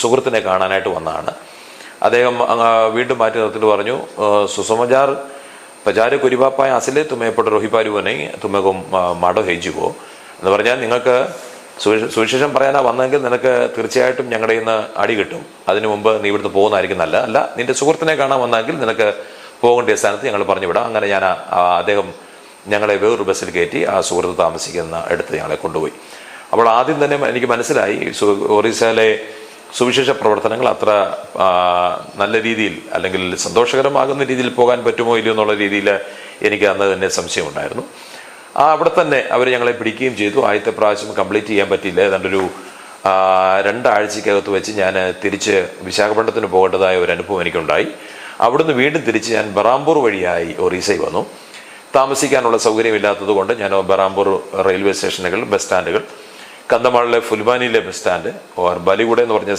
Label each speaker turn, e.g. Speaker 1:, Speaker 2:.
Speaker 1: സുഹൃത്തിനെ കാണാനായിട്ട് വന്നതാണ്. അദ്ദേഹം വീണ്ടും മാറ്റി നിർത്തിയിട്ട് പറഞ്ഞു, സുസമജാർ പജാര് കുരിപാപ്പായ അസിലെ തുമ്മയപ്പെട്ട റോഹിപ്പാലുവനെ തുമ്മകും മാടോ ഹേജുവോ എന്ന് പറഞ്ഞാൽ, നിങ്ങൾക്ക് സുവിശേഷം പറയാനാ വന്നെങ്കിൽ നിനക്ക് തീർച്ചയായിട്ടും ഞങ്ങളുടെ ഇന്ന് അടി കിട്ടും. അതിനു മുമ്പ് നീ ഇവിടുന്ന് പോകുന്നതായിരിക്കും അല്ല നിന്റെ സുഹൃത്തിനെ കാണാൻ വന്നെങ്കിൽ നിനക്ക് പോകേണ്ട സ്ഥാനത്ത് ഞങ്ങൾ പറഞ്ഞു വിടാം. അങ്ങനെ ഞാൻ അദ്ദേഹം ഞങ്ങളെ വേറൊരു ബസ്സിൽ കയറ്റി ആ സുഹൃത്ത് താമസിക്കുന്ന അടുത്ത് ഞങ്ങളെ കൊണ്ടുപോയി. അപ്പോൾ ആദ്യം തന്നെ എനിക്ക് മനസ്സിലായി ഒറീസയിലെ സുവിശേഷ പ്രവർത്തനങ്ങൾ അത്ര നല്ല രീതിയിൽ അല്ലെങ്കിൽ സന്തോഷകരമാകുന്ന രീതിയിൽ പോകാൻ പറ്റുമോ ഇല്ലയോ എന്നുള്ള രീതിയിൽ എനിക്ക് അന്ന് തന്നെ സംശയമുണ്ടായിരുന്നു. അവിടെ തന്നെ അവർ ഞങ്ങളെ പിടിക്കുകയും ചെയ്തു. ആദ്യത്തെ പ്രാവശ്യം കംപ്ലീറ്റ് ചെയ്യാൻ പറ്റിയില്ല. ഏതാണ്ടൊരു 2 ആഴ്ചക്കകത്ത് വെച്ച് ഞാൻ തിരിച്ച് വിശാഖപട്ടണത്തിന് പോകേണ്ടതായ ഒരു അനുഭവം എനിക്കുണ്ടായി. അവിടുന്ന് വീണ്ടും തിരിച്ച് ഞാൻ ബറാംപൂർ വഴിയായി ഒറീസയിൽ വന്നു. താമസിക്കാനുള്ള സൗകര്യമില്ലാത്തത് കൊണ്ട് ഞാൻ ബറാംപൂർ റെയിൽവേ സ്റ്റേഷനുകൾ, ബസ് സ്റ്റാൻഡുകൾ, കന്ധമാളിലെ ഫുൽബാനിയിലെ ബസ് സ്റ്റാൻഡ്, ബലിഗുഡ എന്ന് പറഞ്ഞ